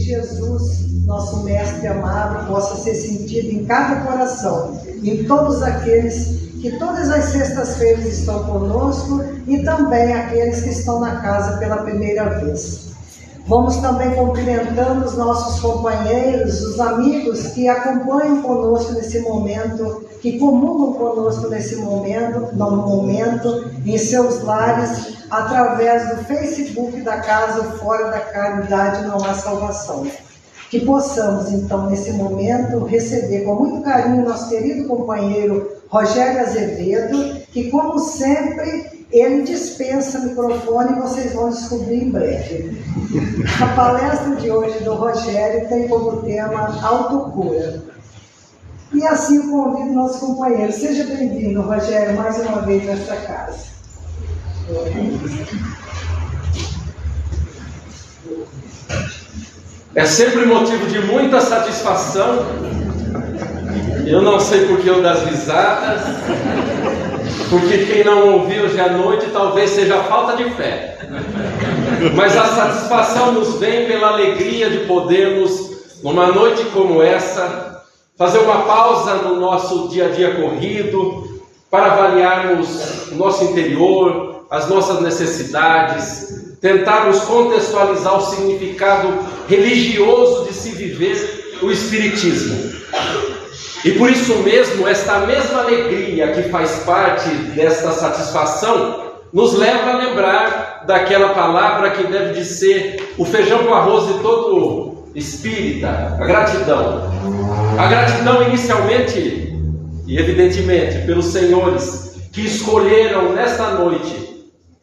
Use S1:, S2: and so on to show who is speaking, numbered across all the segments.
S1: Jesus, nosso Mestre amado, possa ser sentido em cada coração, em todos aqueles que todas as sextas-feiras estão conosco e também aqueles que estão na casa pela primeira vez. Vamos também cumprimentando os nossos companheiros, os amigos que acompanham conosco nesse momento, que comungam conosco nesse momento, em seus lares, através do Facebook da Casa Fora da Caridade Não Há Salvação. Que possamos, então, nesse momento, receber com muito carinho nosso querido companheiro Rogério Azevedo, que, como sempre, ele dispensa microfone e vocês vão descobrir em breve. A palestra de hoje do Rogério tem como tema autocura. E assim eu convido nosso companheiro. Seja bem-vindo, Rogério, mais uma vez nesta casa.
S2: É sempre motivo de muita satisfação. Eu não sei por que eu das risadas, porque quem não ouviu hoje à noite talvez seja falta de fé. Mas a satisfação nos vem pela alegria de podermos, numa noite como essa, fazer uma pausa no nosso dia a dia corrido, para avaliarmos o nosso interior, as nossas necessidades, tentarmos contextualizar o significado religioso de se viver o Espiritismo. E por isso mesmo, esta mesma alegria que faz parte desta satisfação, nos leva a lembrar daquela palavra que deve de ser o feijão com arroz de todo espírita, a gratidão. A gratidão inicialmente, e evidentemente, pelos senhores que escolheram nesta noite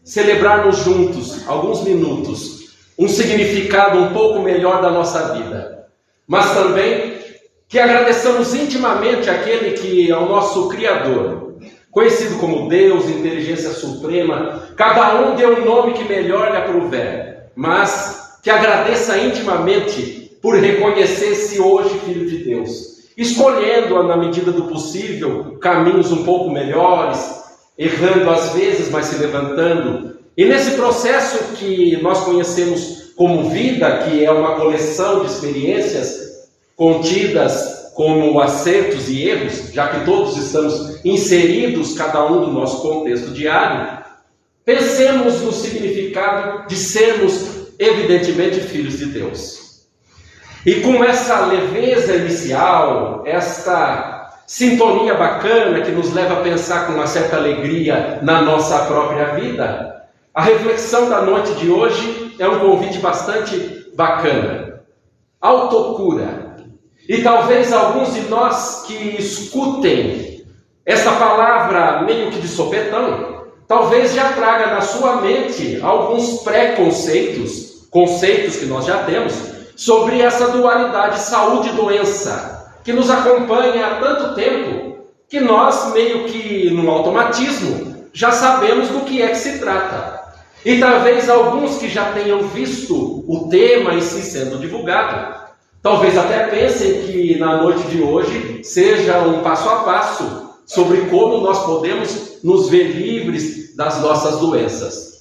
S2: celebrarmos juntos, alguns minutos, um significado um pouco melhor da nossa vida. Mas também que agradeçamos intimamente aquele que é o nosso Criador, conhecido como Deus, Inteligência Suprema. Cada um deu um nome que melhor lhe aprouver, mas que agradeça intimamente por reconhecer-se hoje Filho de Deus, escolhendo, na medida do possível, caminhos um pouco melhores, errando às vezes, mas se levantando. E nesse processo que nós conhecemos como vida, que é uma coleção de experiências contidas como acertos e erros, já que todos estamos inseridos, cada um do nosso contexto diário, pensemos no significado de sermos, evidentemente, filhos de Deus. E com essa leveza inicial, esta sintonia bacana que nos leva a pensar com uma certa alegria na nossa própria vida, a reflexão da noite de hoje é um convite bastante bacana. Autocura. E talvez alguns de nós que escutem essa palavra meio que de sopetão, talvez já traga na sua mente alguns preconceitos, conceitos que nós já temos, sobre essa dualidade saúde e doença, que nos acompanha há tanto tempo, que nós meio que no automatismo já sabemos do que é que se trata. E talvez alguns que já tenham visto o tema em si sendo divulgado, talvez até pensem que na noite de hoje seja um passo a passo sobre como nós podemos nos ver livres das nossas doenças.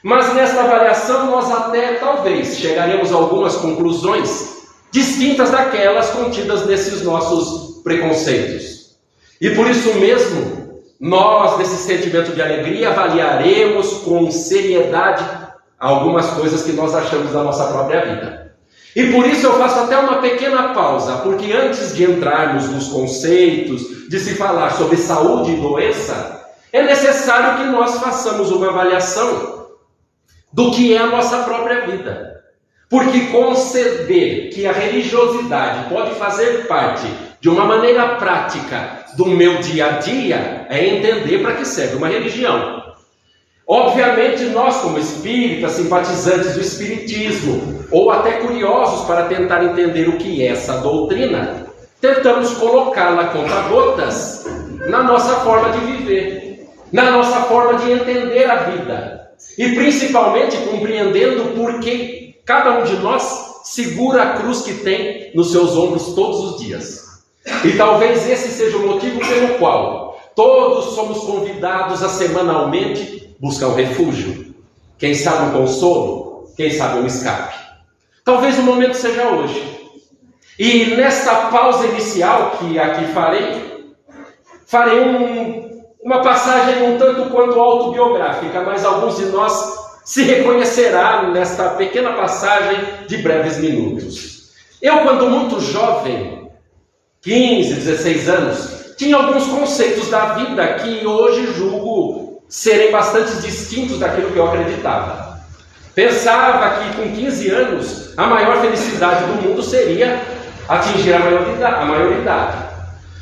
S2: Mas nesta avaliação nós até talvez chegaremos a algumas conclusões distintas daquelas contidas nesses nossos preconceitos. E por isso mesmo, nós, nesse sentimento de alegria, avaliaremos com seriedade algumas coisas que nós achamos da nossa própria vida. E por isso eu faço até uma pequena pausa, porque antes de entrarmos nos conceitos, de se falar sobre saúde e doença, é necessário que nós façamos uma avaliação do que é a nossa própria vida. Porque conceber que a religiosidade pode fazer parte de uma maneira prática do meu dia a dia é entender para que serve uma religião. Obviamente nós, como espíritas, simpatizantes do espiritismo, ou até curiosos para tentar entender o que é essa doutrina, tentamos colocá-la a conta-gotas na nossa forma de viver, na nossa forma de entender a vida, e principalmente compreendendo por que cada um de nós segura a cruz que tem nos seus ombros todos os dias. E talvez esse seja o motivo pelo qual todos somos convidados a semanalmente buscar um refúgio. Quem sabe um consolo, quem sabe um escape. Talvez o momento seja hoje. E nesta pausa inicial que aqui farei uma passagem um tanto quanto autobiográfica, mas alguns de nós se reconhecerá nesta pequena passagem de breves minutos. Eu, quando muito jovem, 15, 16 anos, tinha alguns conceitos da vida que hoje julgo serem bastante distintos daquilo que eu acreditava. Pensava que com 15 anos a maior felicidade do mundo seria atingir a maioridade.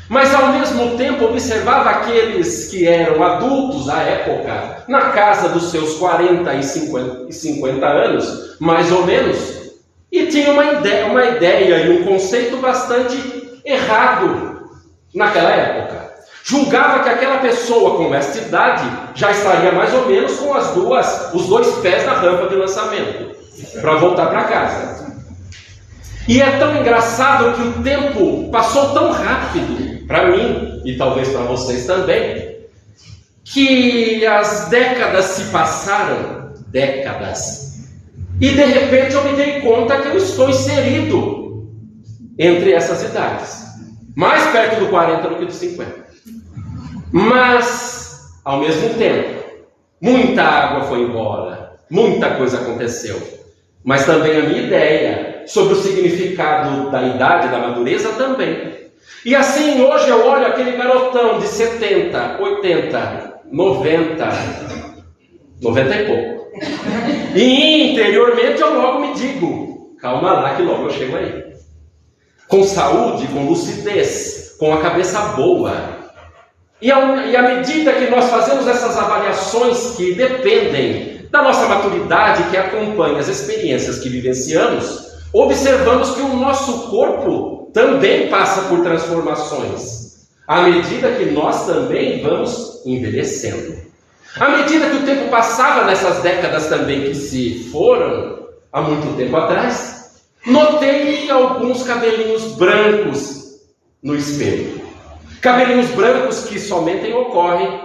S2: Mas ao mesmo tempo observava aqueles que eram adultos à época, na casa dos seus 40 e 50 anos, mais ou menos, e tinha uma ideia e um conceito bastante errado naquela época. Julgava que aquela pessoa com esta idade já estaria mais ou menos com os dois pés na rampa de lançamento, para voltar para casa. E é tão engraçado que o tempo passou tão rápido, para mim, e talvez para vocês também, que as décadas se passaram, e de repente eu me dei conta que eu estou inserido entre essas idades, mais perto do 40 do que do 50. Mas, ao mesmo tempo, muita água foi embora, muita coisa aconteceu, mas também a minha ideia sobre o significado da idade, da madureza também. E assim, hoje eu olho aquele garotão de 70, 80, 90 e pouco. E interiormente eu logo me digo, calma lá que logo eu chego aí. Com saúde, com lucidez, com a cabeça boa. E à medida que nós fazemos essas avaliações que dependem da nossa maturidade, que acompanha as experiências que vivenciamos, observamos que o nosso corpo também passa por transformações, à medida que nós também vamos envelhecendo. À medida que o tempo passava nessas décadas também que se foram há muito tempo atrás, notei alguns cabelinhos brancos no espelho. Cabelinhos brancos que somente ocorrem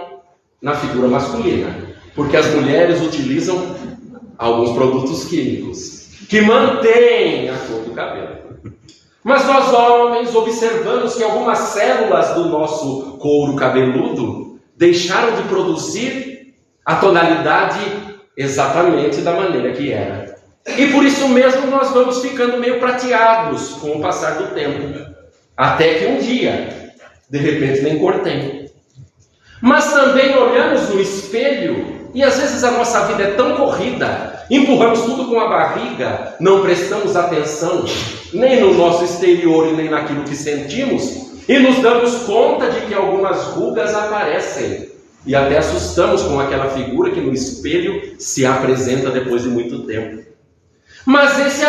S2: na figura masculina, porque as mulheres utilizam alguns produtos químicos que mantêm a cor do cabelo. Mas nós homens observamos que algumas células do nosso couro cabeludo deixaram de produzir a tonalidade exatamente da maneira que era. E por isso mesmo nós vamos ficando meio prateados com o passar do tempo. Até que um dia, de repente, nem cor tem. Mas também olhamos no espelho e às vezes a nossa vida é tão corrida, empurramos tudo com a barriga, não prestamos atenção nem no nosso exterior e nem naquilo que sentimos, e nos damos conta de que algumas rugas aparecem e até assustamos com aquela figura que no espelho se apresenta depois de muito tempo. Mas esse é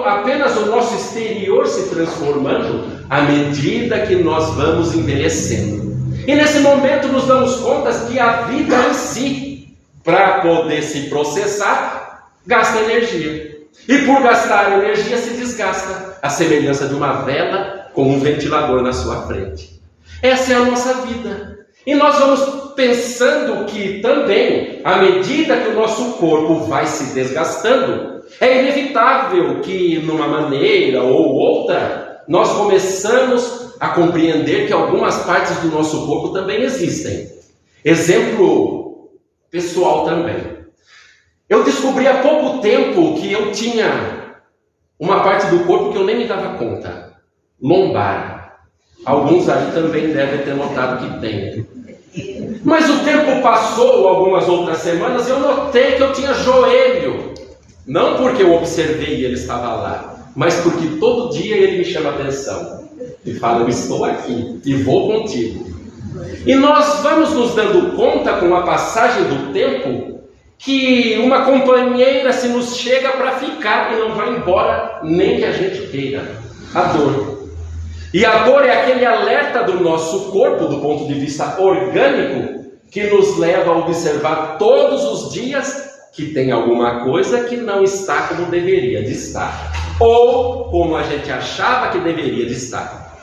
S2: apenas o nosso exterior se transformando à medida que nós vamos envelhecendo. E nesse momento nos damos conta que a vida em si, para poder se processar, gasta energia. E por gastar energia se desgasta, a semelhança de uma vela com um ventilador na sua frente. Essa é a nossa vida. E nós vamos pensando que também, à medida que o nosso corpo vai se desgastando, é inevitável que, numa maneira ou outra, nós começamos a compreender que algumas partes do nosso corpo também existem. Exemplo pessoal também. Eu descobri há pouco tempo que eu tinha uma parte do corpo que eu nem me dava conta. Lombar. Alguns aí também devem ter notado que tem. Mas o tempo passou, algumas outras semanas, e eu notei que eu tinha joelho. Não porque eu observei e ele estava lá, mas porque todo dia ele me chama a atenção. E fala, eu estou aqui e vou contigo. E nós vamos nos dando conta com a passagem do tempo que uma companheira se nos chega para ficar e não vai embora nem que a gente queira. A dor. E a dor é aquele alerta do nosso corpo, do ponto de vista orgânico, que nos leva a observar todos os dias que tem alguma coisa que não está como deveria de estar. Ou como a gente achava que deveria de estar.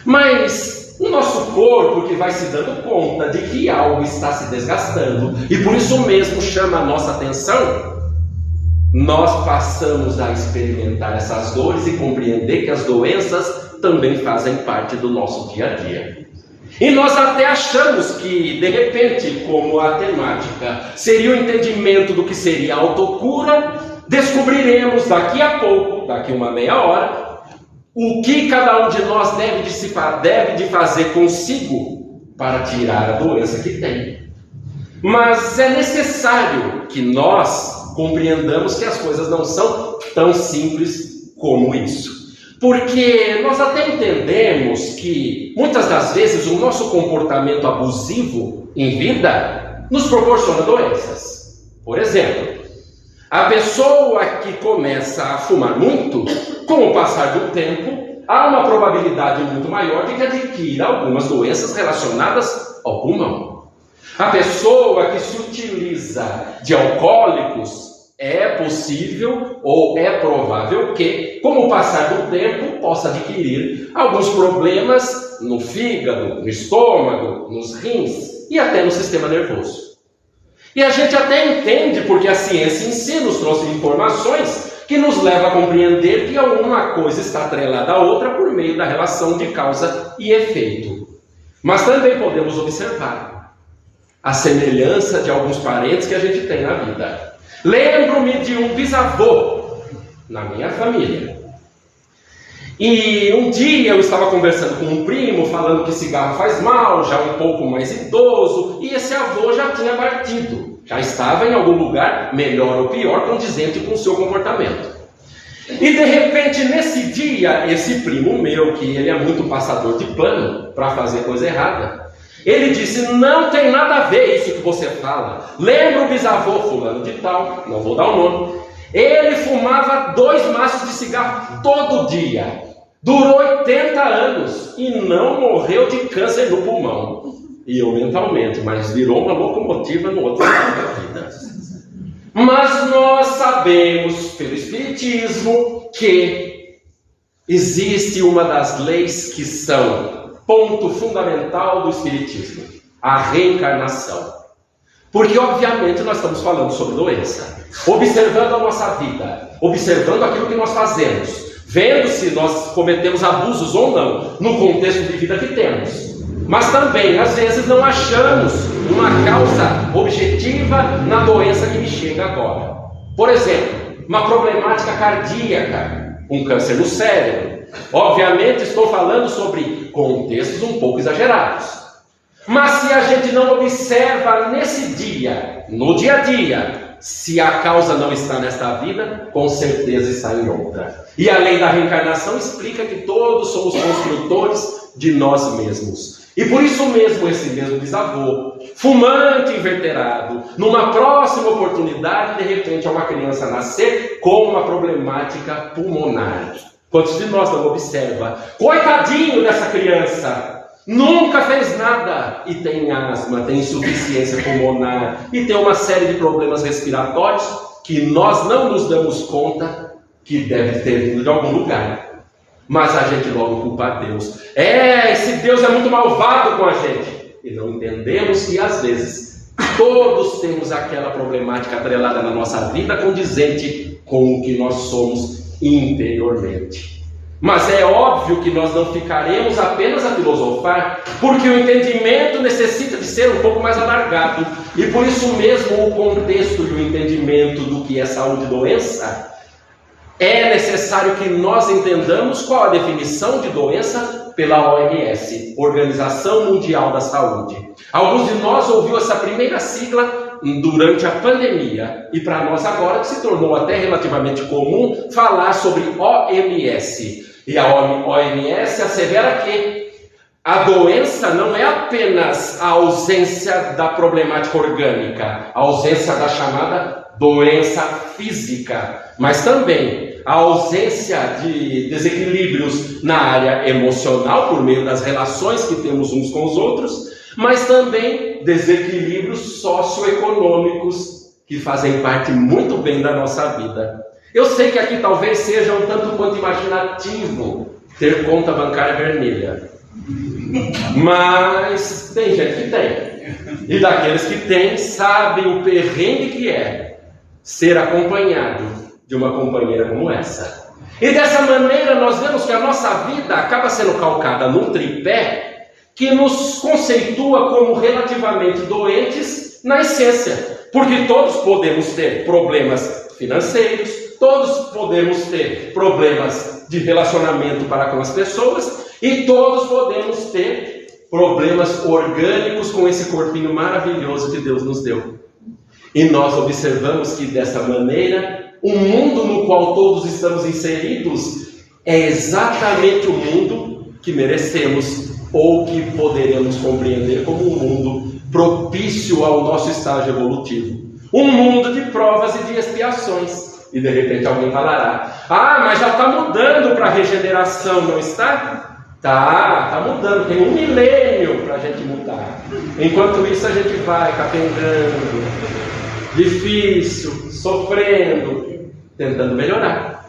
S2: Mas o nosso corpo que vai se dando conta de que algo está se desgastando, e por isso mesmo chama a nossa atenção, nós passamos a experimentar essas dores e compreender que as doenças também fazem parte do nosso dia a dia. E nós até achamos que, de repente, como a temática seria o entendimento do que seria a autocura, descobriremos daqui a pouco, daqui uma meia hora, o que cada um de nós deve de fazer consigo para tirar a doença que tem. Mas é necessário que nós compreendamos que as coisas não são tão simples como isso. Porque nós até entendemos que, muitas das vezes, o nosso comportamento abusivo em vida nos proporciona doenças. Por exemplo, a pessoa que começa a fumar muito, com o passar do tempo, há uma probabilidade muito maior de que adquira algumas doenças relacionadas ao pulmão. A pessoa que se utiliza de alcoólicos, é possível ou é provável que, com o passar do tempo, possa adquirir alguns problemas no fígado, no estômago, nos rins e até no sistema nervoso. E a gente até entende, porque a ciência em si nos trouxe informações que nos levam a compreender que alguma coisa está atrelada à outra por meio da relação de causa e efeito. Mas também podemos observar a semelhança de alguns parentes que a gente tem na vida. Lembro-me de um bisavô na minha família. E um dia eu estava conversando com um primo, falando que cigarro faz mal, já um pouco mais idoso, e esse avô já tinha partido. Já estava em algum lugar, melhor ou pior, condizente com o seu comportamento. E de repente, nesse dia, esse primo meu, que ele é muito passador de pano para fazer coisa errada, ele disse: não tem nada a ver isso que você fala. Lembra o bisavô fulano de tal, não vou dar o nome. Ele fumava 2 maços de cigarro todo dia. Durou 80 anos e não morreu de câncer no pulmão. E eu mentalmente, mas virou uma locomotiva no outro lado da vida. Mas nós sabemos, pelo Espiritismo, que existe uma das leis que são ponto fundamental do Espiritismo: a reencarnação. Porque, obviamente, nós estamos falando sobre doença, observando a nossa vida, observando aquilo que nós fazemos, vendo se nós cometemos abusos ou não, no contexto de vida que temos. Mas também, às vezes, não achamos uma causa objetiva na doença que me chega agora. Por exemplo, uma problemática cardíaca, um câncer no cérebro. Obviamente, estou falando sobre contextos um pouco exagerados. Mas se a gente não observa nesse dia, no dia a dia, se a causa não está nesta vida, com certeza está em outra. E a lei da reencarnação explica que todos somos construtores de nós mesmos. E por isso mesmo esse mesmo bisavô, fumante inveterado, numa próxima oportunidade, de repente, é uma criança nascer com uma problemática pulmonar. Quantos de nós não observa? Coitadinho dessa criança! Nunca fez nada e tem asma, tem insuficiência pulmonar e tem uma série de problemas respiratórios que nós não nos damos conta que deve ter vindo de algum lugar. Mas a gente logo culpa a Deus. Esse Deus é muito malvado com a gente. E não entendemos que às vezes todos temos aquela problemática atrelada na nossa vida condizente com o que nós somos interiormente. Mas é óbvio que nós não ficaremos apenas a filosofar, porque o entendimento necessita de ser um pouco mais alargado. E por isso mesmo o contexto e o entendimento do que é saúde e doença, é necessário que nós entendamos qual a definição de doença pela OMS, Organização Mundial da Saúde. Alguns de nós ouviram essa primeira sigla durante a pandemia, e para nós agora se tornou até relativamente comum falar sobre OMS. E a OMS assevera que a doença não é apenas a ausência da problemática orgânica, a ausência da chamada doença física, mas também a ausência de desequilíbrios na área emocional, por meio das relações que temos uns com os outros, mas também desequilíbrios socioeconômicos que fazem parte muito bem da nossa vida. Eu sei que aqui talvez seja um tanto quanto imaginativo ter conta bancária vermelha, mas tem gente que tem, e daqueles que tem sabem o perrengue que é ser acompanhado de uma companheira como essa. E dessa maneira nós vemos que a nossa vida acaba sendo calcada num tripé que nos conceitua como relativamente doentes na essência. Porque todos podemos ter problemas financeiros, todos podemos ter problemas de relacionamento para com as pessoas e todos podemos ter problemas orgânicos com esse corpinho maravilhoso que Deus nos deu. E nós observamos que dessa maneira, o mundo no qual todos estamos inseridos é exatamente o mundo que merecemos ou que poderemos compreender como um mundo propício ao nosso estágio evolutivo. Um mundo de provas e de expiações. E de repente alguém falará: ah, mas já está mudando para a regeneração, não está? Está mudando, tem 1 milênio para a gente mudar. Enquanto isso a gente vai capengando, difícil, sofrendo, tentando melhorar.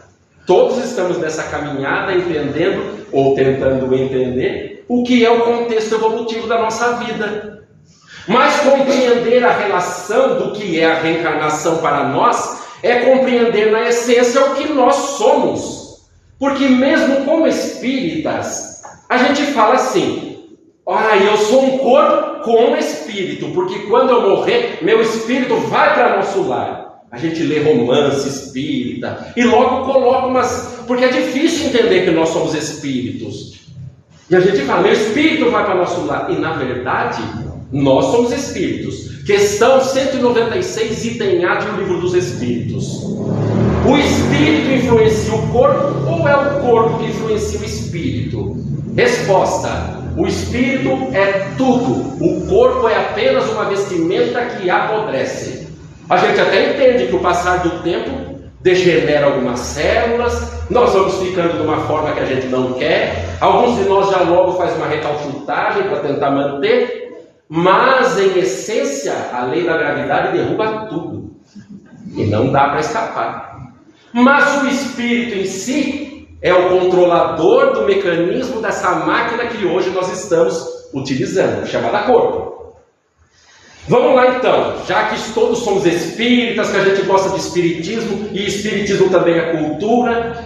S2: Todos estamos nessa caminhada entendendo ou tentando entender o que é o contexto evolutivo da nossa vida. Mas compreender a relação do que é a reencarnação para nós é compreender na essência o que nós somos. Porque mesmo como espíritas, a gente fala assim: eu sou um corpo com espírito, porque quando eu morrer, meu espírito vai para nosso lar. A gente lê romance espírita e logo coloca porque é difícil entender que nós somos espíritos. E a gente fala: meu espírito vai para nosso lar. E na verdade, nós somos espíritos. Questão 196, item A do Livro dos Espíritos. O espírito influencia o corpo ou é o corpo que influencia o espírito? Resposta: o espírito é tudo. O corpo é apenas uma vestimenta que apodrece. A gente até entende que o passar do tempo degenera algumas células, nós vamos ficando de uma forma que a gente não quer, alguns de nós já logo faz uma recalchutagem para tentar manter, mas em essência a lei da gravidade derruba tudo e não dá para escapar. Mas o espírito em si é o controlador do mecanismo dessa máquina que hoje nós estamos utilizando, chamada corpo. Vamos lá então, já que todos somos espíritas, que a gente gosta de espiritismo, e espiritismo também é cultura,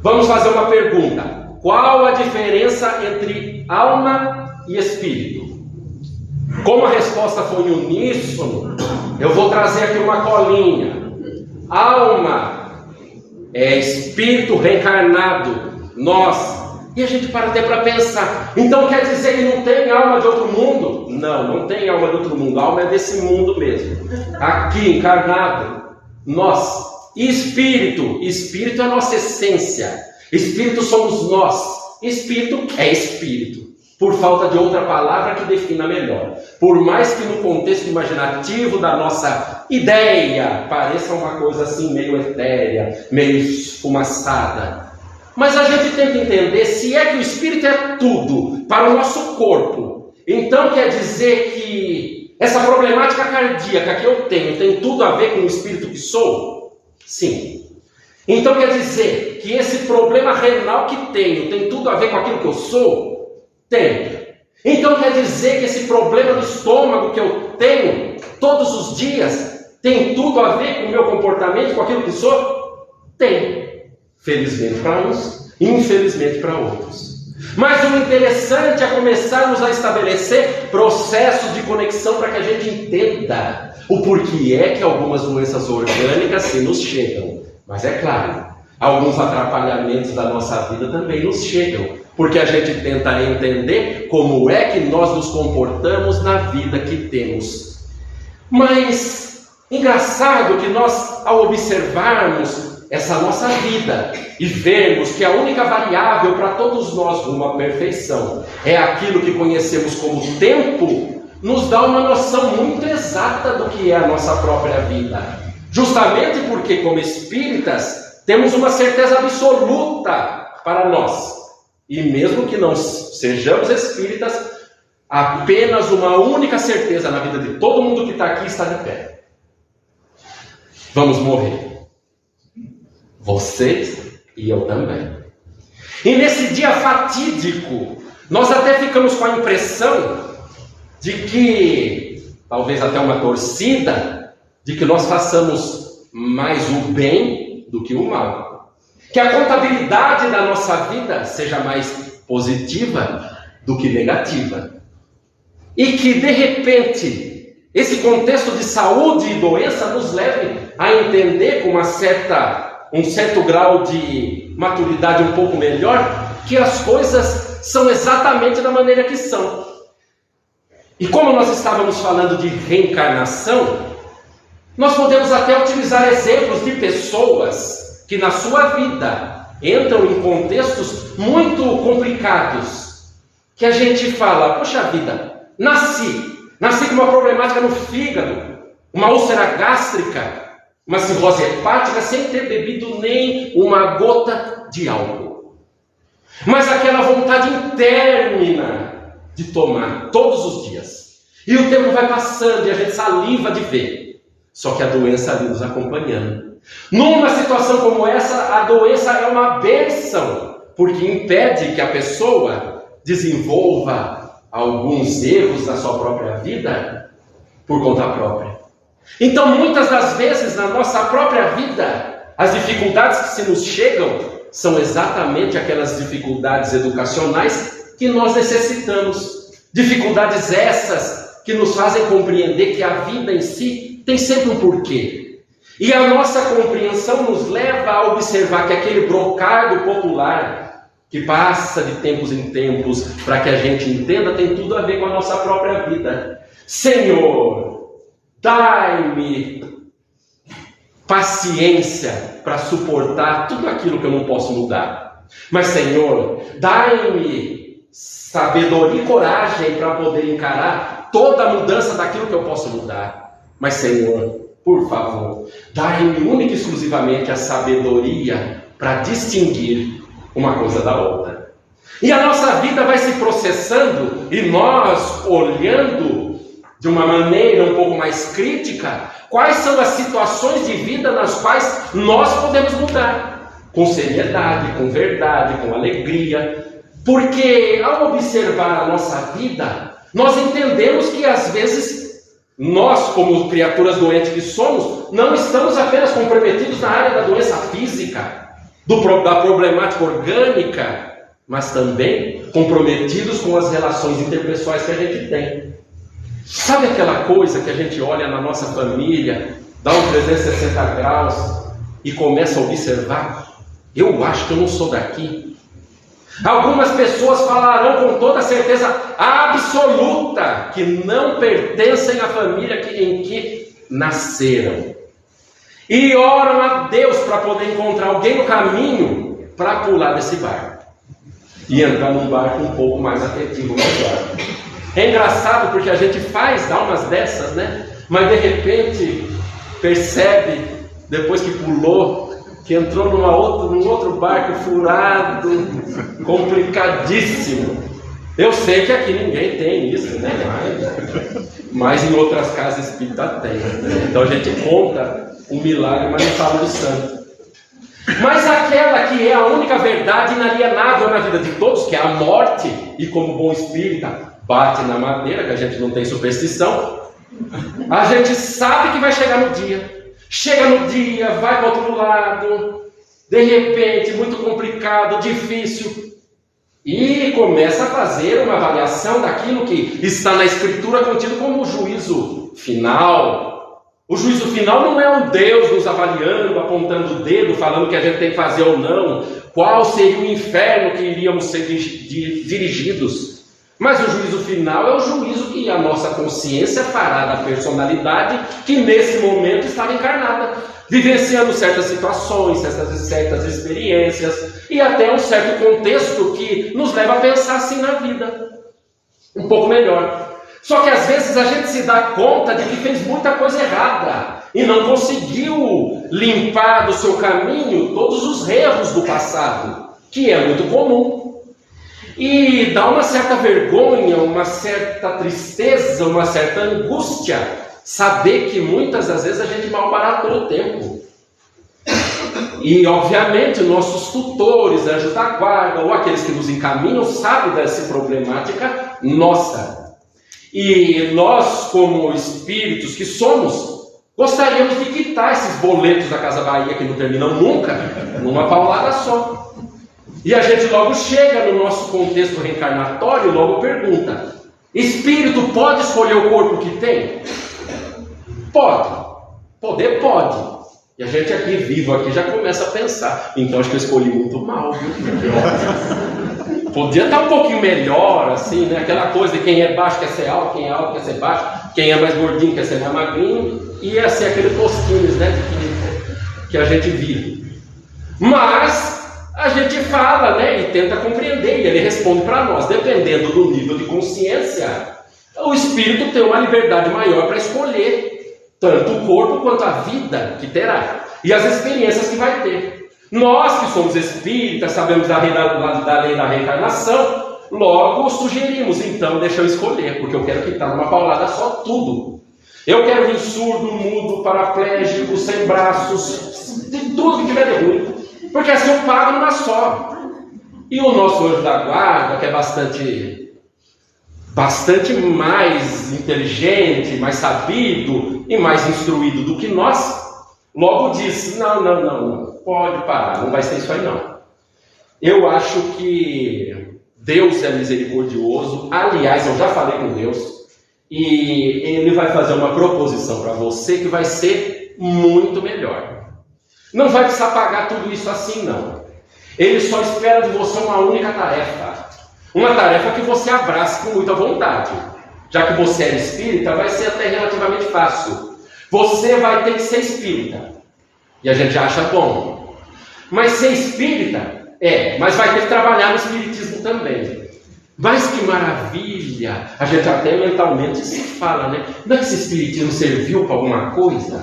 S2: vamos fazer uma pergunta: qual a diferença entre alma e espírito? Como a resposta foi uníssono, eu vou trazer aqui uma colinha. Alma é espírito reencarnado, nós. E a gente para até para pensar: então quer dizer que não tem alma de outro mundo? Não tem alma de outro mundo. A alma é desse mundo mesmo, aqui encarnado, nós. E espírito é a nossa essência. Espírito somos nós. Espírito é espírito, por falta de outra palavra que defina melhor. Por mais que no contexto imaginativo da nossa ideia pareça uma coisa assim meio etérea, meio esfumaçada, mas a gente tem que entender, se é que o espírito é tudo para o nosso corpo, então quer dizer que essa problemática cardíaca que eu tenho tem tudo a ver com o espírito que sou? Sim. Então quer dizer que esse problema renal que tenho tem tudo a ver com aquilo que eu sou? Tem. Então quer dizer que esse problema do estômago que eu tenho todos os dias tem tudo a ver com o meu comportamento, com aquilo que sou? Tem. Felizmente para uns, infelizmente para outros. Mas o interessante é começarmos a estabelecer processos de conexão para que a gente entenda o porquê é que algumas doenças orgânicas se nos chegam. Mas é claro, alguns atrapalhamentos da nossa vida também nos chegam, porque a gente tenta entender como é que nós nos comportamos na vida que temos. Mas engraçado que nós, ao observarmos essa nossa vida e vermos que a única variável para todos nós rumo à perfeição é aquilo que conhecemos como tempo, nos dá uma noção muito exata do que é a nossa própria vida. Justamente porque, como espíritas, temos uma certeza absoluta para nós. E mesmo que não sejamos espíritas, apenas uma única certeza na vida de todo mundo que está aqui está de pé: vamos morrer. Vocês e eu também. E nesse dia fatídico, nós até ficamos com a impressão de que, talvez até uma torcida, de que nós façamos mais o bem do que o mal. Que a contabilidade da nossa vida seja mais positiva do que negativa. E que, de repente, esse contexto de saúde e doença nos leve a entender com um certo grau de maturidade um pouco melhor que as coisas são exatamente da maneira que são. E como nós estávamos falando de reencarnação, nós podemos até utilizar exemplos de pessoas que na sua vida entram em contextos muito complicados, que a gente fala, poxa vida, nasci com uma problemática no fígado, uma úlcera gástrica, uma cirrose hepática, sem ter bebido nem uma gota de álcool. Mas aquela vontade interna de tomar todos os dias. E o tempo vai passando e a gente saliva de ver. Só que a doença ali nos acompanhando. Numa situação como essa, a doença é uma bênção, porque impede que a pessoa desenvolva alguns erros na sua própria vida por conta própria. Então, muitas das vezes, na nossa própria vida, as dificuldades que se nos chegam são exatamente aquelas dificuldades educacionais que nós necessitamos. Dificuldades essas que nos fazem compreender que a vida em si tem sempre um porquê. E a nossa compreensão nos leva a observar que aquele brocardo popular que passa de tempos em tempos para que a gente entenda tem tudo a ver com a nossa própria vida. Senhor, dai-me paciência para suportar tudo aquilo que eu não posso mudar. Mas, Senhor, dai-me sabedoria e coragem para poder encarar toda a mudança daquilo que eu posso mudar. Mas, Senhor, por favor, dai-me única e exclusivamente a sabedoria para distinguir uma coisa da outra. E a nossa vida vai se processando e nós olhando de uma maneira um pouco mais crítica quais são as situações de vida nas quais nós podemos mudar. Com seriedade, com verdade, com alegria. Porque ao observar a nossa vida, nós entendemos que às vezes nós, como criaturas doentes que somos, não estamos apenas comprometidos na área da doença física, da problemática orgânica, mas também comprometidos com as relações interpessoais que a gente tem. Sabe aquela coisa que a gente olha na nossa família, dá um 360 graus e começa a observar? Eu acho que eu não sou daqui. Algumas pessoas falarão com toda certeza absoluta que não pertencem à família em que nasceram. E oram a Deus para poder encontrar alguém no caminho para pular desse barco. E entrar num barco um pouco mais afetivo, melhor. É engraçado porque a gente dá umas dessas, né? Mas de repente percebe, depois que pulou, que entrou num outro barco furado, complicadíssimo. Eu sei que aqui ninguém tem isso, né? Mas em outras casas espíritas tem. Então a gente conta um milagre, mas não fala do santo. Mas aquela que é a única verdade inalienável na vida de todos, que é a morte, e como bom espírita, bate na madeira, que a gente não tem superstição, a gente sabe que vai chegar no dia. Chega no dia, vai para o outro lado, de repente, muito complicado, difícil, e começa a fazer uma avaliação daquilo que está na Escritura contido como o juízo final. O juízo final não é um Deus nos avaliando, apontando o dedo, falando o que a gente tem que fazer ou não, qual seria o inferno que iríamos ser dirigidos. Mas o juízo final é o juízo que a nossa consciência fará da personalidade que nesse momento estava encarnada, vivenciando certas situações, certas experiências e até um certo contexto que nos leva a pensar assim na vida, um pouco melhor. Só que às vezes a gente se dá conta de que fez muita coisa errada e não conseguiu limpar do seu caminho todos os erros do passado, que é muito comum. E dá uma certa vergonha, uma certa tristeza, uma certa angústia saber que muitas das vezes a gente malbaratou o tempo. E obviamente nossos tutores, anjos da guarda ou aqueles que nos encaminham sabem dessa problemática nossa. E nós, como espíritos que somos, Gostaríamos de quitar esses boletos da Casa Bahia que não terminam nunca, numa paulada só. E a gente logo chega no nosso contexto reencarnatório e logo pergunta: espírito pode escolher o corpo que tem? Pode. Poder pode. E a gente aqui, vivo aqui, já começa a pensar: então acho que eu escolhi muito mal, viu? Podia estar um pouquinho melhor, assim, né? Aquela coisa de quem é baixo quer ser alto, quem é alto quer ser baixo, quem é mais gordinho quer ser mais magrinho. Ia ser aquele postinhos, né? Que a gente vive. Mas a gente fala, né? E tenta compreender. E ele responde para nós: dependendo do nível de consciência, o espírito tem uma liberdade maior para escolher tanto o corpo quanto a vida que terá e as experiências que vai ter. Nós que somos espíritas, sabemos da lei da reencarnação, logo sugerimos: então deixa eu escolher, porque eu quero quitar numa paulada só tudo. Eu quero vir surdo, mudo, paraplégico, sem braços, de tudo que tiver de ruim, porque assim eu pago numa só. E o nosso anjo da guarda, que é bastante mais inteligente, mais sabido e mais instruído do que nós, logo diz: não, pode parar, não vai ser isso aí não. Eu acho que Deus é misericordioso. Aliás, eu já falei com Deus, e Ele vai fazer uma proposição para você que vai ser muito melhor. Não vai precisar pagar tudo isso assim não. Ele só espera de você uma única tarefa. Uma tarefa que você abrace com muita vontade. Já que você é espírita, vai ser até relativamente fácil. Você vai ter que ser espírita. E a gente acha bom. Mas ser espírita, mas vai ter que trabalhar no espiritismo também. Mas que maravilha! A gente até mentalmente se fala, né? Não é que esse espiritismo serviu para alguma coisa?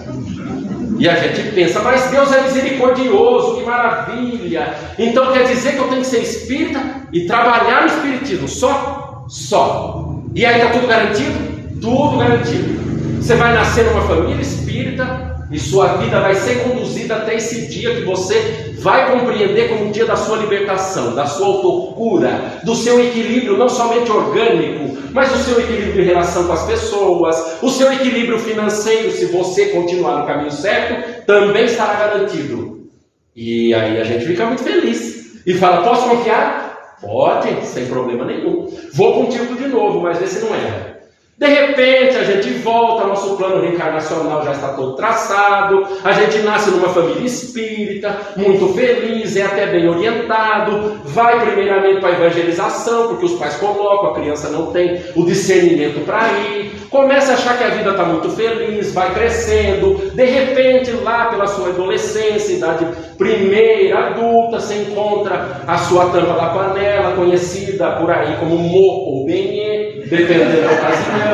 S2: E a gente pensa: mas Deus é misericordioso, que maravilha! Então quer dizer que eu tenho que ser espírita e trabalhar no espiritismo só. E aí está tudo garantido? Tudo garantido. Você vai nascer numa família espírita e sua vida vai ser conduzida até esse dia que você vai compreender como o dia da sua libertação, da sua autocura, do seu equilíbrio não somente orgânico, mas o seu equilíbrio em relação com as pessoas, o seu equilíbrio financeiro. Se você continuar no caminho certo, também estará garantido. E aí a gente fica muito feliz e fala: posso confiar? Pode, sem problema nenhum. Vou contigo de novo, mas vê se não erra. De repente a gente volta, nosso plano reencarnacional já está todo traçado, a gente nasce numa família espírita, muito feliz, é até bem orientado, vai primeiramente para a evangelização, porque os pais colocam, a criança não tem o discernimento para ir, começa a achar que a vida está muito feliz, vai crescendo, de repente lá pela sua adolescência, idade primeira, adulta, você encontra a sua tampa da panela, conhecida por aí como mo ou benê, dependendo da ocasião.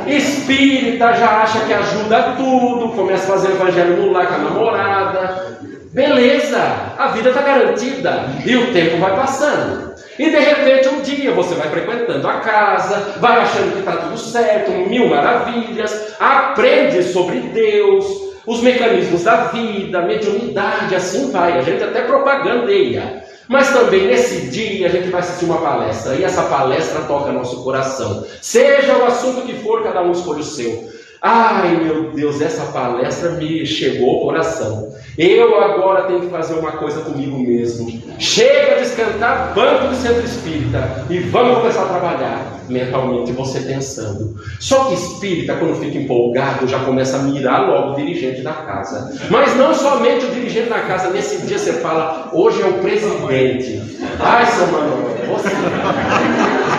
S2: Espírita, já acha que ajuda tudo, começa a fazer evangelho no lar com a namorada. Beleza, a vida está garantida e o tempo vai passando. E de repente um dia você vai frequentando a casa, vai achando que está tudo certo, mil maravilhas, aprende sobre Deus, os mecanismos da vida, mediunidade, assim vai. A gente até propagandeia. Mas também nesse dia a gente vai assistir uma palestra, e essa palestra toca nosso coração. Seja o assunto que for, cada um escolhe o seu. Ai meu Deus, essa palestra me chegou ao coração. Eu agora tenho que fazer uma coisa comigo mesmo. Chega de escantar banco do centro espírita e vamos começar a trabalhar. Mentalmente você pensando. Só que espírita, quando fica empolgado, já começa a mirar logo o dirigente da casa. Mas não somente o dirigente da casa. Nesse dia você fala: hoje é o presidente. Ai, seu Manuel,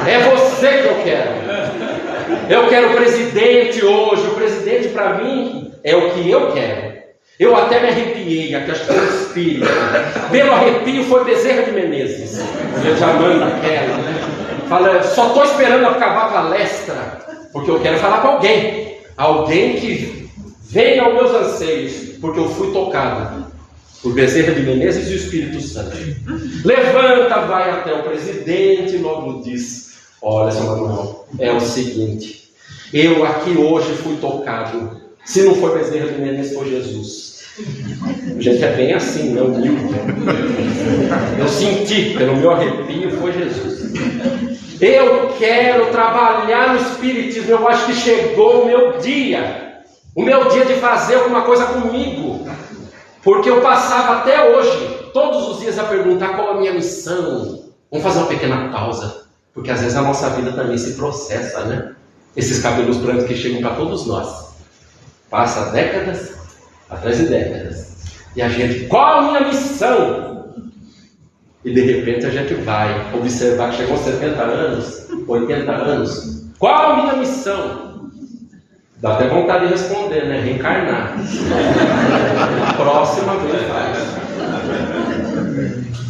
S2: é você que eu quero. Eu quero o presidente hoje. O presidente para mim é o que eu quero. Eu até me arrepiei, aqui acho que foi espírita. Pelo arrepio foi Bezerra de Menezes. Eu já mando aquela, né? Fala: só estou esperando acabar a palestra, porque eu quero falar com alguém. Alguém que venha aos meus anseios, porque eu fui tocado por Bezerra de Menezes e o Espírito Santo. Levanta, vai até o presidente e logo diz: olha, seu Manuel, é o seguinte, eu aqui hoje fui tocado. Se não foi Bezerra de Menezes, foi Jesus. A gente é bem assim, não humilde. Eu senti, pelo meu arrepio, foi Jesus. Eu quero trabalhar no espiritismo. Eu acho que chegou o meu dia. O meu dia de fazer alguma coisa comigo. Porque eu passava até hoje, todos os dias, a perguntar qual a minha missão. Vamos fazer uma pequena pausa. Porque às vezes a nossa vida também se processa, né? Esses cabelos brancos que chegam para todos nós. Passa décadas atrás de décadas. E a gente, qual a minha missão? E de repente a gente vai observar que chegou aos 70 anos, 80 anos. Qual a minha missão? Dá até vontade de responder, né? Reencarnar. Próxima vez faz.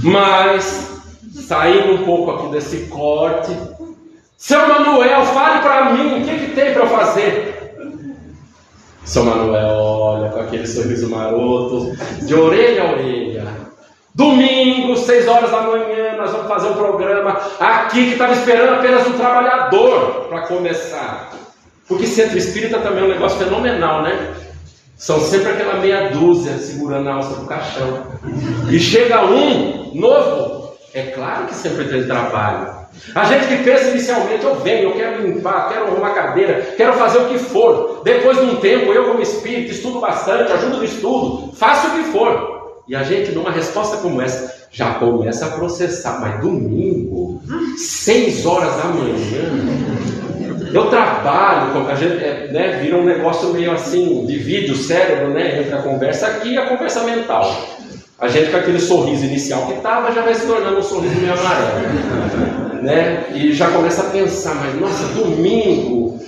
S2: Mas, saindo um pouco aqui desse corte, seu Manuel, fale para mim, o que tem para eu fazer? Seu Manuel olha com aquele sorriso maroto, de orelha a orelha. Domingo, 6 horas da manhã, nós vamos fazer um programa aqui que estava esperando apenas um trabalhador para começar. Porque centro espírita também é um negócio fenomenal, né? São sempre aquela meia dúzia segurando a alça do caixão. E chega um novo, é claro que sempre tem trabalho. A gente que pensa inicialmente, eu venho, eu quero limpar, quero arrumar cadeira, quero fazer o que for. Depois de um tempo, eu como espírito, estudo bastante, ajudo no estudo, faço o que for. E a gente, numa resposta como essa, já começa a processar. Mas domingo, 6 horas da manhã, eu trabalho, a gente, né, vira um negócio meio assim, divide o cérebro, né, entre a conversa aqui e a conversa mental. A gente com aquele sorriso inicial que estava, já vai se tornando um sorriso meio amarelo. Né? E já começa a pensar, mas nossa, domingo,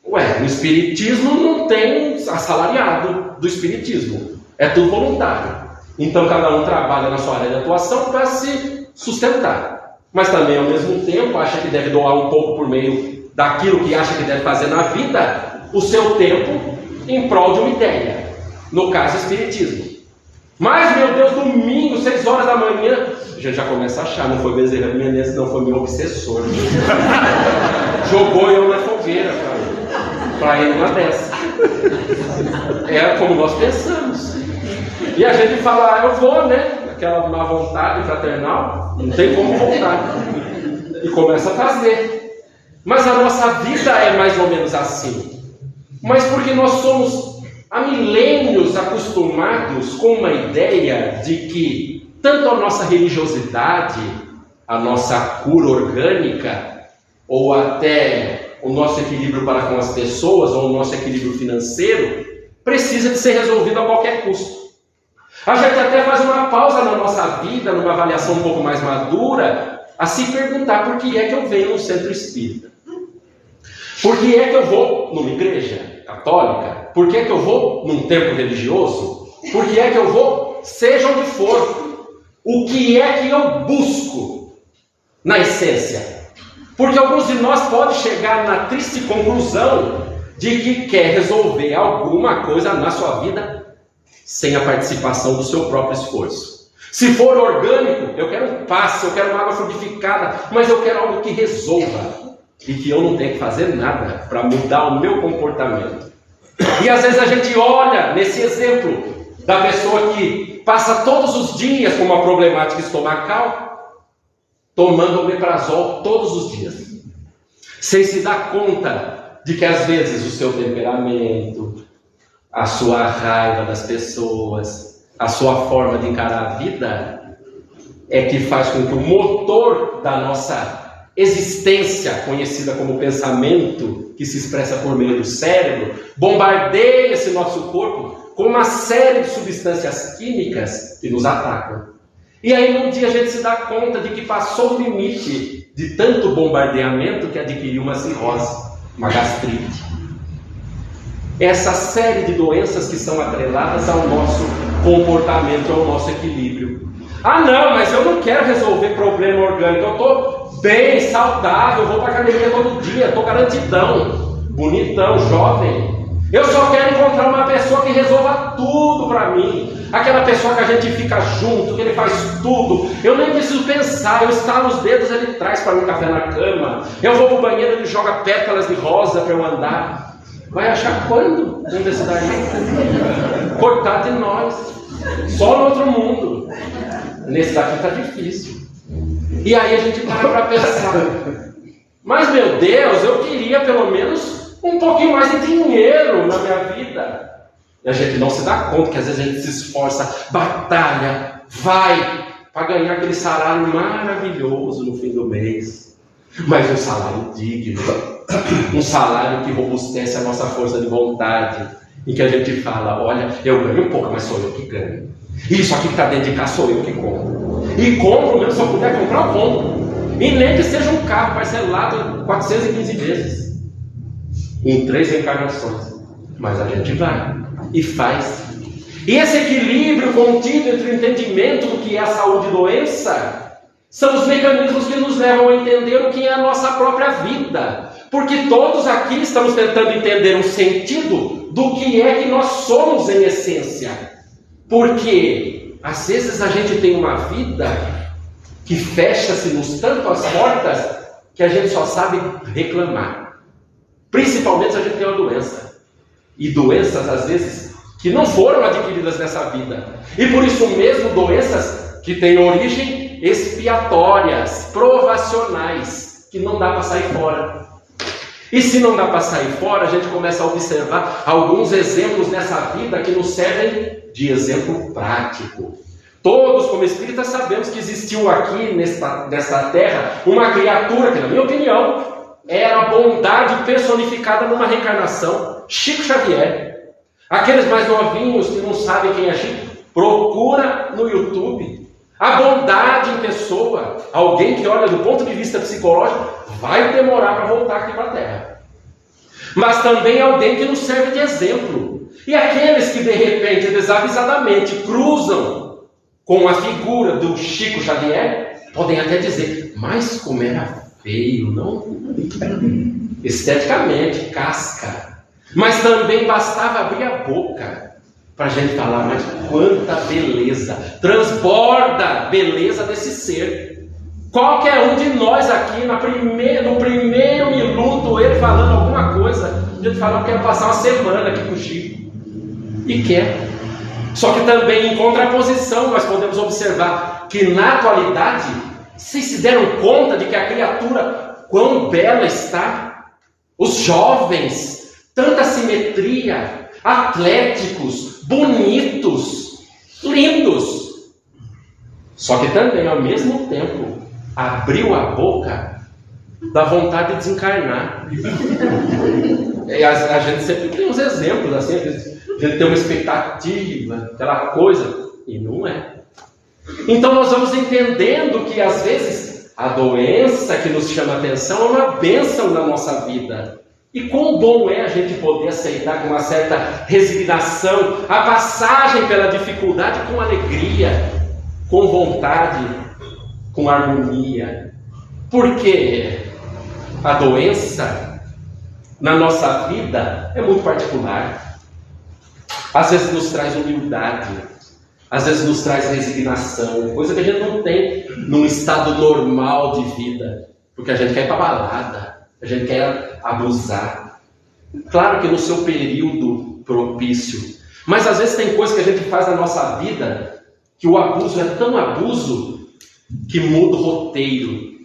S2: no espiritismo não tem assalariado do espiritismo, é tudo voluntário. Então cada um trabalha na sua área de atuação para se sustentar, mas também ao mesmo tempo acha que deve doar um pouco por meio daquilo que acha que deve fazer na vida, o seu tempo em prol de uma ideia, no caso espiritismo. Mas, meu Deus, domingo, 6 horas da manhã, a gente já começa a achar, não foi Bezerra de Menezes, não, foi meu obsessor. Jogou eu na fogueira para ir numa dessa. É como nós pensamos. E a gente fala, eu vou, né? Aquela má vontade fraternal, não tem como voltar. E começa a fazer. Mas a nossa vida é mais ou menos assim. Mas porque nós somos há milênios acostumados com uma ideia de que tanto a nossa religiosidade, a nossa cura orgânica, ou até o nosso equilíbrio para com as pessoas, ou o nosso equilíbrio financeiro, precisa de ser resolvido a qualquer custo. A gente até faz uma pausa na nossa vida, numa avaliação um pouco mais madura, a se perguntar por que é que eu venho no centro espírita. Por que é que eu vou numa igreja católica? Por que é que eu vou num templo religioso? Por que é que eu vou, seja onde for? O que é que eu busco na essência? Porque alguns de nós podem chegar na triste conclusão de que quer resolver alguma coisa na sua vida sem a participação do seu próprio esforço. Se for orgânico, eu quero um passe, eu quero uma água frutificada, mas eu quero algo que resolva e que eu não tenho que fazer nada para mudar o meu comportamento. E às vezes a gente olha nesse exemplo da pessoa que passa todos os dias com uma problemática estomacal, tomando omeprazol todos os dias, sem se dar conta de que às vezes o seu temperamento, a sua raiva das pessoas, a sua forma de encarar a vida é que faz com que o motor da nossa existência, conhecida como pensamento, que se expressa por meio do cérebro, bombardeia esse nosso corpo com uma série de substâncias químicas que nos atacam. E aí num dia a gente se dá conta de que passou o limite de tanto bombardeamento que adquiriu uma cirrose, uma gastrite. Essa série de doenças que são atreladas ao nosso comportamento, ao nosso equilíbrio. Ah não, mas eu não quero resolver problema orgânico, eu estou bem, saudável, vou para a academia todo dia, estou garantidão, bonitão, jovem. Eu só quero encontrar uma pessoa que resolva tudo para mim. Aquela pessoa que a gente fica junto, que ele faz tudo. Eu nem preciso pensar, eu estalo os dedos, ele traz para mim café na cama. Eu vou para o banheiro, ele joga pétalas de rosa para eu andar. Vai achar quando um desse daí? Coitado de nós. Só no outro mundo. Nesse daqui está difícil. E aí a gente para pensar. Mas meu Deus, eu queria pelo menos um pouquinho mais de dinheiro na minha vida. E a gente não se dá conta que às vezes a gente se esforça, batalha, vai para ganhar aquele salário maravilhoso no fim do mês. Mas um salário digno, um salário que robustece a nossa força de vontade, em que a gente fala, olha, eu ganho um pouco, mas sou eu que ganho. Isso aqui que está dentro de casa sou eu que compro. E compro mesmo, se eu puder comprar, eu compro. E nem que seja um carro parcelado 415 vezes. Em 3 encarnações. Mas a gente vai e faz. E esse equilíbrio contido entre o entendimento do que é a saúde e doença são os mecanismos que nos levam a entender o que é a nossa própria vida. Porque todos aqui estamos tentando entender um sentido do que é que nós somos em essência. Porque às vezes a gente tem uma vida que fecha-se-nos tanto as portas que a gente só sabe reclamar. Principalmente se a gente tem uma doença. E doenças, às vezes, que não foram adquiridas nessa vida. E por isso mesmo, doenças que têm origem expiatórias, provacionais, que não dá para sair fora. E se não dá para sair fora, a gente começa a observar alguns exemplos nessa vida que nos servem de exemplo prático. Todos, como espíritas, sabemos que existiu aqui, nesta terra, uma criatura que, na minha opinião, era a bondade personificada numa reencarnação. Chico Xavier. Aqueles mais novinhos que não sabem quem é Chico, procura no YouTube. A bondade em pessoa, alguém que olha do ponto de vista psicológico, vai demorar para voltar aqui para a Terra. Mas também alguém que nos serve de exemplo. E aqueles que de repente, desavisadamente, cruzam com a figura do Chico Xavier, podem até dizer, mas como era feio, não? Esteticamente, casca. Mas também bastava abrir a boca para a gente falar, mas quanta beleza, transborda a beleza desse ser. Qualquer um de nós aqui, no primeiro minuto, ele falando alguma coisa, a gente fala, eu quero passar uma semana aqui com o Chico. E quer. Só que também em contraposição, nós podemos observar que na atualidade, vocês se deram conta de que a criatura, quão bela está? Os jovens, tanta simetria, atléticos, bonitos, lindos. Só que também, ao mesmo tempo, abriu a boca da vontade de desencarnar. E a gente sempre tem uns exemplos assim, a gente tem uma expectativa, aquela coisa, e não é. Então nós vamos entendendo que às vezes a doença que nos chama a atenção é uma bênção na nossa vida. E quão bom é a gente poder aceitar com uma certa resignação a passagem pela dificuldade com alegria, com vontade, com harmonia. Porque a doença na nossa vida é muito particular. Às vezes nos traz humildade, às vezes nos traz resignação, coisa que a gente não tem num estado normal de vida, porque a gente quer ir para a balada, a gente quer abusar. Claro que no seu período propício, mas às vezes tem coisa que a gente faz na nossa vida que o abuso é tão abuso que muda o roteiro,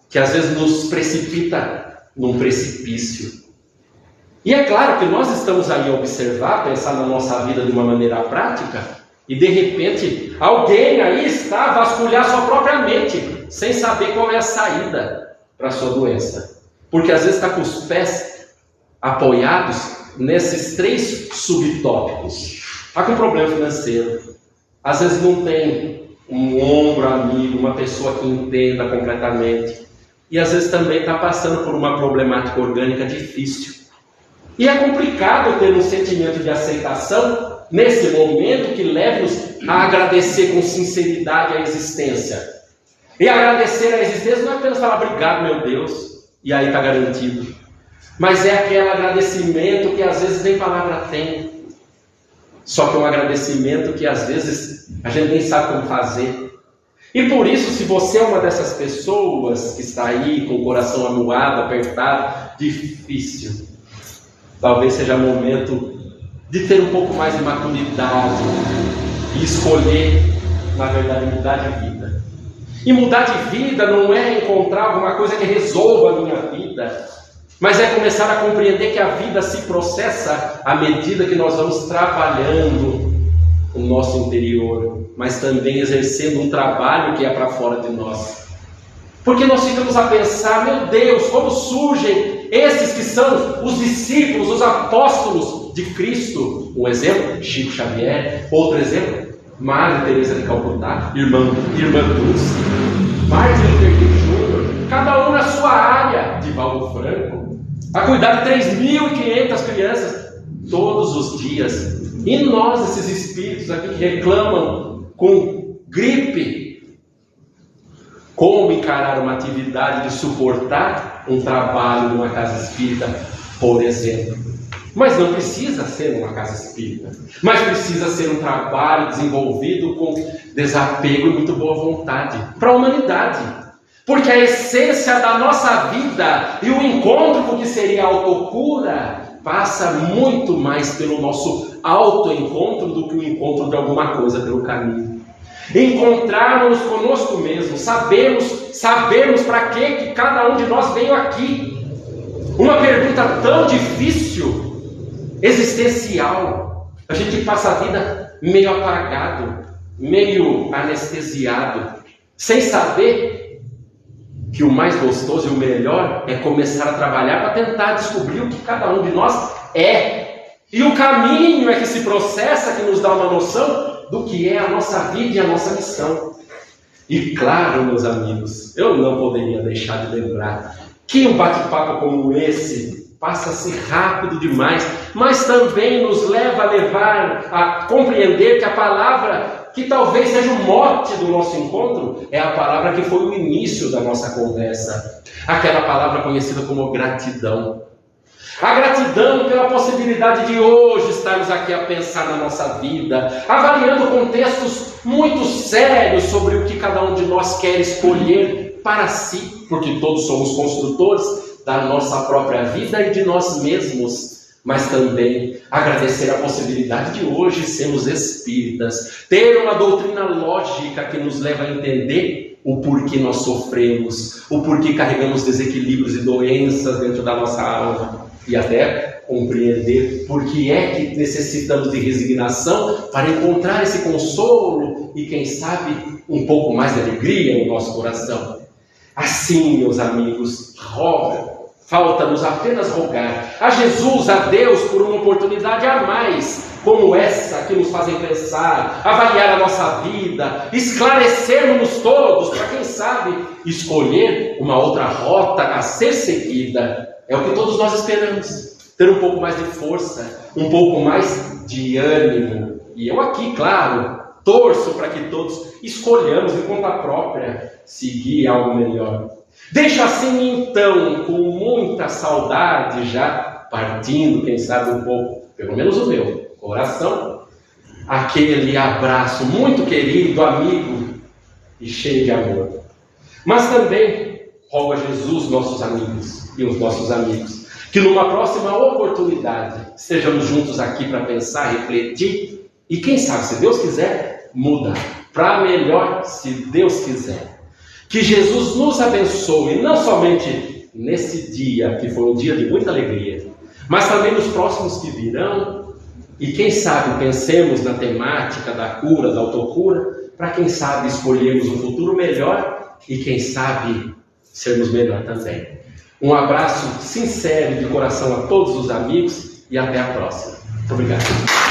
S2: que às vezes nos precipita num precipício. E é claro que nós estamos aí a observar, pensar na nossa vida de uma maneira prática, e de repente alguém aí está a vasculhar sua própria mente, sem saber qual é a saída para a sua doença. Porque às vezes está com os pés apoiados nesses 3 subtópicos. Está com problema financeiro. Às vezes não tem um ombro amigo, uma pessoa que entenda completamente. E às vezes também está passando por uma problemática orgânica difícil. E é complicado ter um sentimento de aceitação nesse momento que leve-nos a agradecer com sinceridade a existência. E agradecer a existência não é apenas falar obrigado, meu Deus, e aí está garantido. Mas é aquele agradecimento que às vezes nem palavra tem. Só que é um agradecimento que às vezes a gente nem sabe como fazer. E por isso, se você é uma dessas pessoas que está aí com o coração amuado, apertado, difícil, talvez seja momento de ter um pouco mais de maturidade e escolher, na verdade, mudar de vida. E mudar de vida não é encontrar alguma coisa que resolva a minha vida. mas é começar a compreender que a vida se processa à medida que nós vamos trabalhando o nosso interior, mas também exercendo um trabalho que é para fora de nós. Porque nós ficamos a pensar, meu Deus, como surgem esses que são os discípulos, os apóstolos de Cristo. Um exemplo, Chico Xavier. Outro exemplo, Madre Teresa de Calcutá, irmã Dulce, Martin Luther King Jr., cada um na sua área, Divaldo Franco, a cuidar de 3.500 crianças todos os dias. E nós, esses espíritos aqui que reclamam com gripe, como encarar uma atividade de suportar um trabalho numa casa espírita, por exemplo. Mas não precisa ser uma casa espírita, mas precisa ser um trabalho desenvolvido com desapego e muito boa vontade para a humanidade. Porque a essência da nossa vida e o encontro com o que seria a autocura passa muito mais pelo nosso autoencontro do que o encontro de alguma coisa pelo caminho. Encontrarmos conosco mesmo, sabermos para que cada um de nós veio aqui. Uma pergunta tão difícil, existencial. A gente passa a vida meio apagado, meio anestesiado, sem saber que o mais gostoso e o melhor é começar a trabalhar para tentar descobrir o que cada um de nós é. E o caminho é que se processa, que nos dá uma noção do que é a nossa vida e a nossa missão. E claro, meus amigos, eu não poderia deixar de lembrar que um bate-papo como esse passa-se rápido demais, mas também nos leva a compreender que a palavra que talvez seja o mote do nosso encontro é a palavra que foi o início da nossa conversa, aquela palavra conhecida como gratidão. A gratidão pela possibilidade de hoje estarmos aqui a pensar na nossa vida, avaliando contextos muito sérios sobre o que cada um de nós quer escolher para si, porque todos somos construtores da nossa própria vida e de nós mesmos. Mas também agradecer a possibilidade de hoje sermos espíritas, ter uma doutrina lógica que nos leva a entender o porquê nós sofremos, o porquê carregamos desequilíbrios e doenças dentro da nossa alma, e até compreender por que é que necessitamos de resignação para encontrar esse consolo e, quem sabe, um pouco mais de alegria no nosso coração. Assim, meus amigos, falta-nos apenas rogar a Jesus, a Deus, por uma oportunidade a mais, como essa, que nos fazem pensar, avaliar a nossa vida, esclarecermos todos, para quem sabe, escolher uma outra rota a ser seguida. É o que todos nós esperamos, ter um pouco mais de força, um pouco mais de ânimo. E eu aqui, claro, torço para que todos escolhamos em conta própria seguir algo melhor. Deixo assim então, com muita saudade já, partindo, quem sabe um pouco, pelo menos o meu coração, aquele abraço muito querido, amigo e cheio de amor. Mas também rogo a Jesus, nossos amigos e os nossos amigos, que numa próxima oportunidade estejamos juntos aqui para pensar, refletir e quem sabe, se Deus quiser, mudar para melhor, se Deus quiser. Que Jesus nos abençoe, não somente nesse dia, que foi um dia de muita alegria, mas também nos próximos que virão. E quem sabe pensemos na temática da cura, da autocura, para quem sabe escolhermos um futuro melhor e quem sabe sermos melhor também. Um abraço sincero de coração a todos os amigos e até a próxima. Muito obrigado.